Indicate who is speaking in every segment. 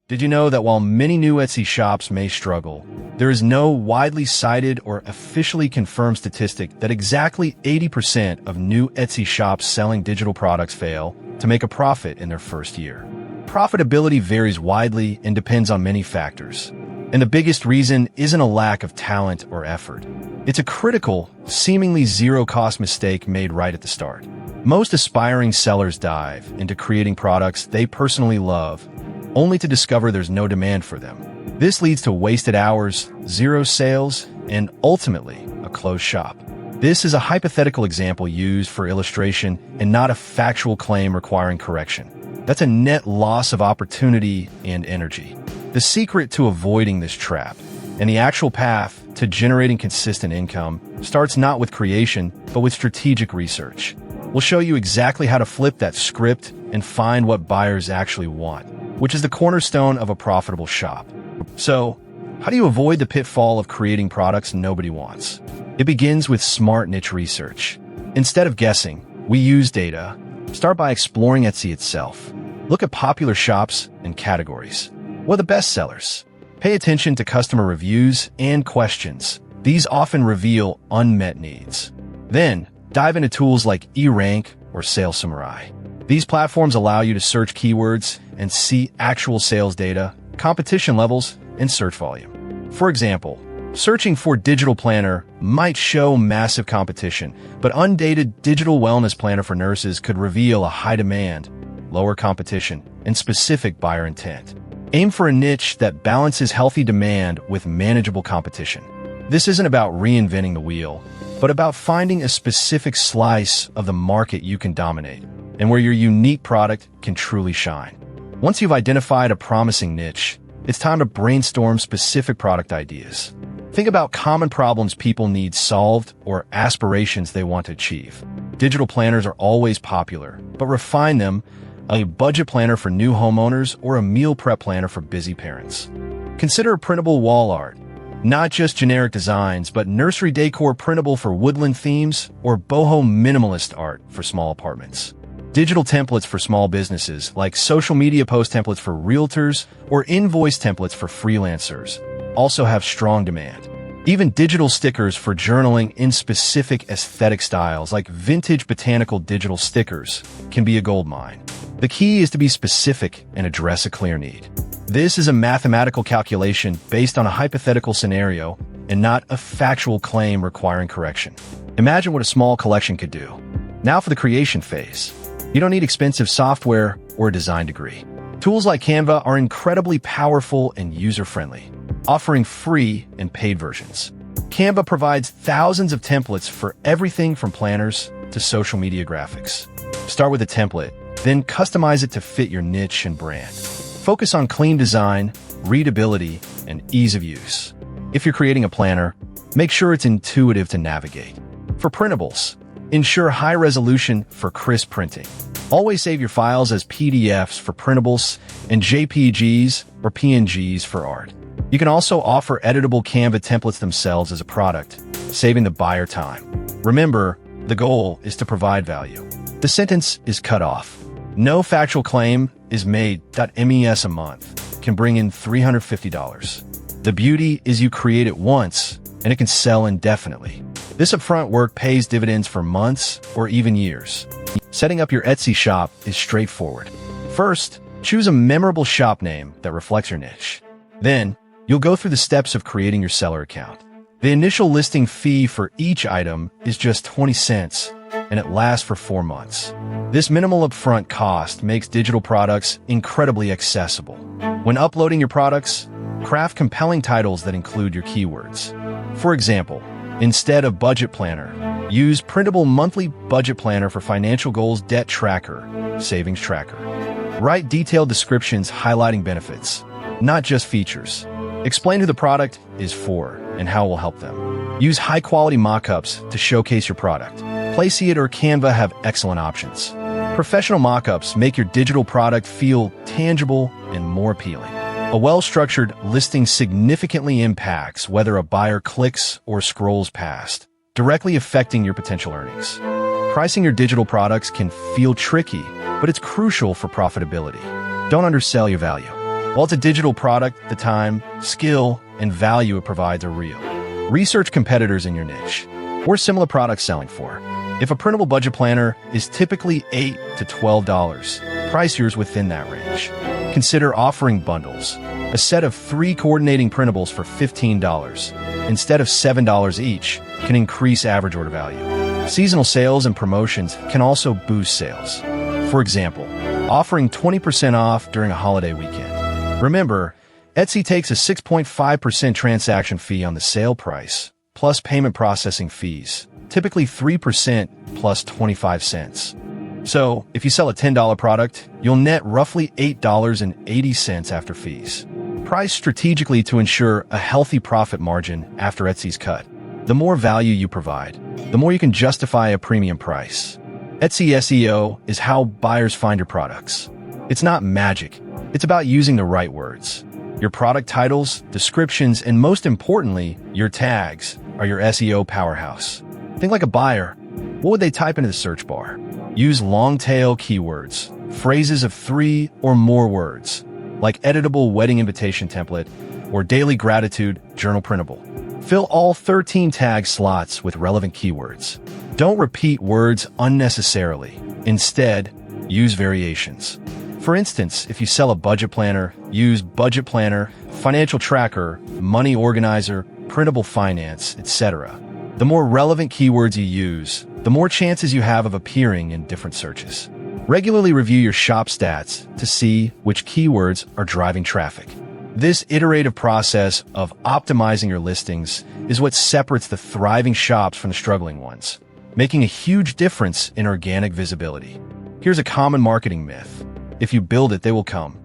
Speaker 1: Did you know that while many new Etsy shops may struggle, there is no widely cited or officially confirmed statistic that exactly 80% of new Etsy shops selling digital products fail to make a profit in their first year? Profitability varies widely and depends on many factors. And the biggest reason isn't a lack of talent or effort. It's a critical, seemingly zero-cost mistake made right at the start. Most aspiring sellers dive into creating products they personally love, only to discover there's no demand for them. This leads to wasted hours, zero sales, and ultimately, a closed shop. This is a hypothetical example used for illustration and not a factual claim requiring correction. That's a net loss of opportunity and energy. The secret to avoiding this trap and the actual path to generating consistent income starts not with creation, but with strategic research. We'll show you exactly how to flip that script and find what buyers actually want, which is the cornerstone of a profitable shop. So, how do you avoid the pitfall of creating products nobody wants? It begins with smart niche research. Instead of guessing, we use data. Start by exploring Etsy itself. Look at popular shops and categories. What are the best sellers? Pay attention to customer reviews and questions. These often reveal unmet needs. Then, dive into tools like eRank or Sales Samurai. These platforms allow you to search keywords and see actual sales data, competition levels, and search volume. For example, searching for digital planner might show massive competition, but undated digital wellness planner for nurses could reveal a high demand, lower competition, and specific buyer intent. Aim for a niche that balances healthy demand with manageable competition. This isn't about reinventing the wheel, but about finding a specific slice of the market you can dominate, and where your unique product can truly shine. Once you've identified a promising niche, it's time to brainstorm specific product ideas. Think about common problems people need solved or aspirations they want to achieve. Digital planners are always popular, but refine them: a budget planner for new homeowners or a meal prep planner for busy parents. Consider printable wall art. Not just generic designs, but nursery decor printable for woodland themes or boho minimalist art for small apartments. Digital templates for small businesses, like social media post templates for realtors or invoice templates for freelancers, also have strong demand. Even digital stickers for journaling in specific aesthetic styles, like vintage botanical digital stickers, can be a goldmine. The key is to be specific and address a clear need. This is a mathematical calculation based on a hypothetical scenario and not a factual claim requiring correction. Imagine what a small collection could do. Now for the creation phase. You don't need expensive software or a design degree. Tools like Canva are incredibly powerful and user-friendly, offering free and paid versions. Canva provides thousands of templates for everything from planners to social media graphics. Start with a template, then customize it to fit your niche and brand. Focus on clean design, readability, and ease of use. If you're creating a planner, make sure it's intuitive to navigate. For printables, ensure high resolution for crisp printing. Always save your files as PDFs for printables and JPGs or PNGs for art. You can also offer editable Canva templates themselves as a product, saving the buyer time. Remember, the goal is to provide value. The sentence is cut off. No factual claim is made. .mes a month can bring in $350. The beauty is you create it once, and it can sell indefinitely. This upfront work pays dividends for months or even years. Setting up your Etsy shop is straightforward. First, choose a memorable shop name that reflects your niche. Then, you'll go through the steps of creating your seller account. The initial listing fee for each item is just 20 cents, and it lasts for 4 months. This minimal upfront cost makes digital products incredibly accessible. When uploading your products, craft compelling titles that include your keywords. For example, instead of budget planner, use printable monthly budget planner for financial goals, debt tracker, savings tracker. Write detailed descriptions highlighting benefits, not just features. Explain who the product is for and how it will help them. Use high-quality mock-ups to showcase your product. Placeit or Canva have excellent options. Professional mock-ups make your digital product feel tangible and more appealing. A well-structured listing significantly impacts whether a buyer clicks or scrolls past, directly affecting your potential earnings. Pricing your digital products can feel tricky, but it's crucial for profitability. Don't undersell your value. While it's a digital product, the time, skill, and value it provides are real. Research competitors in your niche. Or similar products selling for. If a printable budget planner is typically $8 to $12, price yours within that range. Consider offering bundles. A set of 3 coordinating printables for $15, instead of $7 each, can increase average order value. Seasonal sales and promotions can also boost sales. For example, offering 20% off during a holiday weekend. Remember, Etsy takes a 6.5% transaction fee on the sale price, plus payment processing fees, typically 3% plus 25 cents. So, if you sell a $10 product, you'll net roughly $8.80 after fees. Price strategically to ensure a healthy profit margin after Etsy's cut. The more value you provide, the more you can justify a premium price. Etsy SEO is how buyers find your products. It's not magic. It's about using the right words. Your product titles, descriptions, and most importantly, your tags are your SEO powerhouse. Think like a buyer. What would they type into the search bar? Use long-tail keywords, phrases of 3 or more words, like editable wedding invitation template or daily gratitude journal printable. Fill all 13 tag slots with relevant keywords. Don't repeat words unnecessarily. Instead, use variations. For instance, if you sell a budget planner, use budget planner, financial tracker, money organizer, printable finance, etc. The more relevant keywords you use, the more chances you have of appearing in different searches. Regularly review your shop stats to see which keywords are driving traffic. This iterative process of optimizing your listings is what separates the thriving shops from the struggling ones, making a huge difference in organic visibility. Here's a common marketing myth. If you build it, they will come.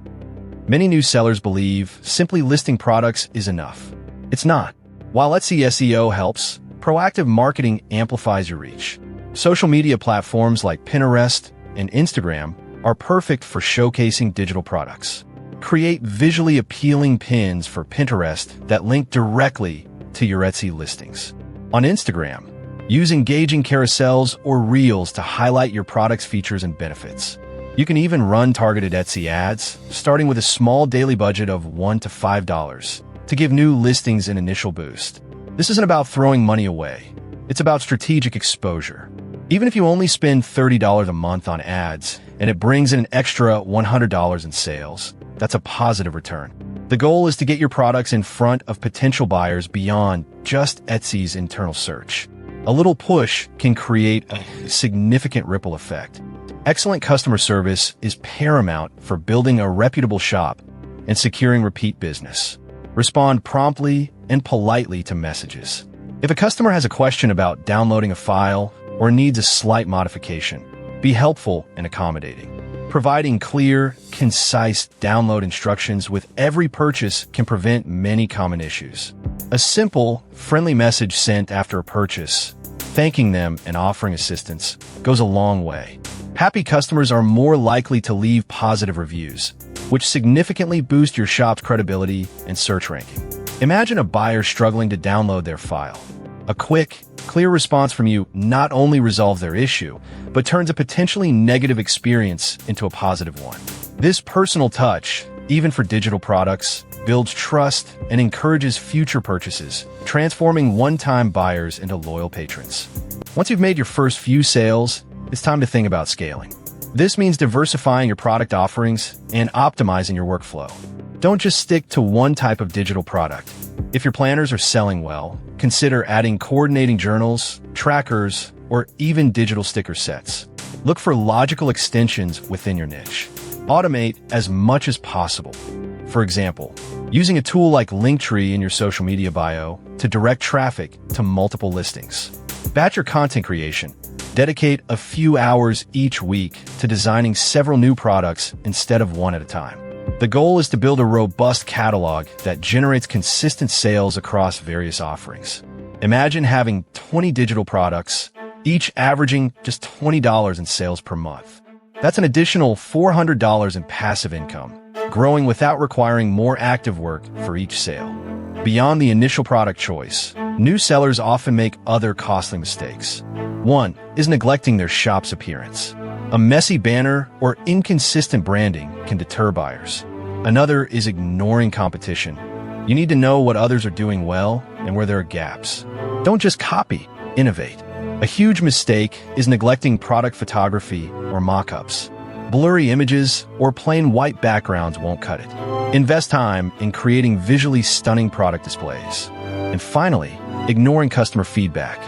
Speaker 1: Many new sellers believe simply listing products is enough. It's not. While Etsy SEO helps, proactive marketing amplifies your reach. Social media platforms like Pinterest and Instagram are perfect for showcasing digital products. Create visually appealing pins for Pinterest that link directly to your Etsy listings. On Instagram, use engaging carousels or reels to highlight your product's features and benefits. You can even run targeted Etsy ads, starting with a small daily budget of $1 to $5, to give new listings an initial boost. This isn't about throwing money away. It's about strategic exposure. Even if you only spend $30 a month on ads and it brings in an extra $100 in sales, that's a positive return. The goal is to get your products in front of potential buyers beyond just Etsy's internal search. A little push can create a significant ripple effect. Excellent customer service is paramount for building a reputable shop and securing repeat business. Respond promptly and politely to messages. If a customer has a question about downloading a file or needs a slight modification, be helpful and accommodating. Providing clear, concise download instructions with every purchase can prevent many common issues. A simple, friendly message sent after a purchase, thanking them and offering assistance, goes a long way. Happy customers are more likely to leave positive reviews, which significantly boost your shop's credibility and search ranking. Imagine a buyer struggling to download their file. A quick, clear response from you not only resolves their issue, but turns a potentially negative experience into a positive one. This personal touch, even for digital products, builds trust and encourages future purchases, transforming one-time buyers into loyal patrons. Once you've made your first few sales, it's time to think about scaling. This means diversifying your product offerings and optimizing your workflow. Don't just stick to one type of digital product. If your planners are selling well, consider adding coordinating journals, trackers, or even digital sticker sets. Look for logical extensions within your niche. Automate as much as possible. For example, using a tool like Linktree in your social media bio to direct traffic to multiple listings. Batch your content creation. Dedicate a few hours each week to designing several new products instead of one at a time. The goal is to build a robust catalog that generates consistent sales across various offerings. Imagine having 20 digital products, each averaging just $20 in sales per month. That's an additional $400 in passive income, growing without requiring more active work for each sale. Beyond the initial product choice, new sellers often make other costly mistakes. One is neglecting their shop's appearance. A messy banner or inconsistent branding can deter buyers. Another is ignoring competition. You need to know what others are doing well and where there are gaps. Don't just copy, innovate. A huge mistake is neglecting product photography or mock-ups. Blurry images or plain white backgrounds won't cut it. Invest time in creating visually stunning product displays. And finally, ignoring customer feedback.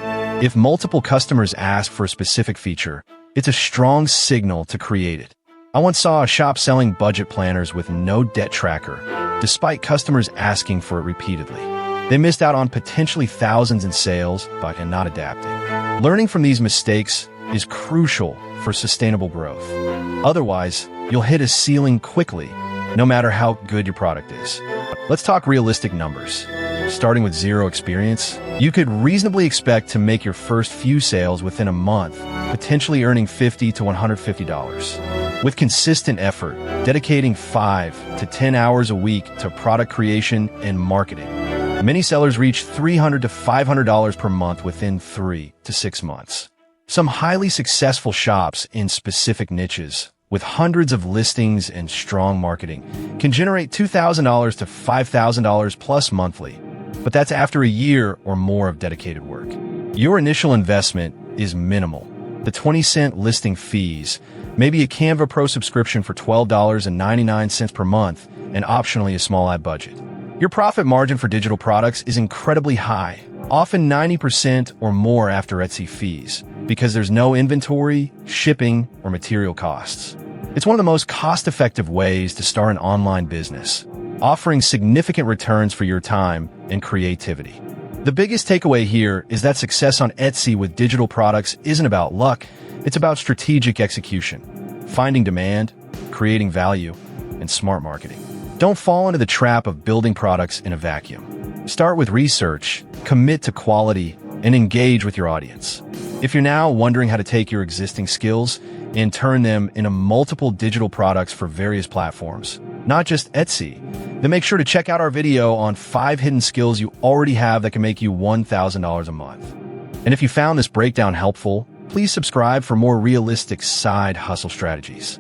Speaker 1: If multiple customers ask for a specific feature, it's a strong signal to create it. I once saw a shop selling budget planners with no debt tracker, despite customers asking for it repeatedly. They missed out on potentially thousands in sales by not adapting. Learning from these mistakes is crucial for sustainable growth. Otherwise, you'll hit a ceiling quickly, no matter how good your product is. Let's talk realistic numbers. Starting with zero experience, you could reasonably expect to make your first few sales within a month, potentially earning $50 to $150. With consistent effort, dedicating 5 to 10 hours a week to product creation and marketing, many sellers reach $300 to $500 per month within 3 to 6 months. Some highly successful shops in specific niches, with hundreds of listings and strong marketing, can generate $2,000 to $5,000 plus monthly. But that's after a year or more of dedicated work. Your initial investment is minimal. The 20-cent listing fees, maybe a Canva Pro subscription for $12.99 per month, and optionally a small ad budget. Your profit margin for digital products is incredibly high, often 90% or more after Etsy fees, because there's no inventory, shipping, or material costs. It's one of the most cost-effective ways to start an online business, offering significant returns for your time and creativity. The biggest takeaway here is that success on Etsy with digital products isn't about luck, it's about strategic execution, finding demand, creating value, and smart marketing. Don't fall into the trap of building products in a vacuum. Start with research, commit to quality, and engage with your audience. If you're now wondering how to take your existing skills and turn them into multiple digital products for various platforms, not just Etsy, then make sure to check out our video on 5 hidden skills you already have that can make you $1,000 a month. And if you found this breakdown helpful, please subscribe for more realistic side hustle strategies.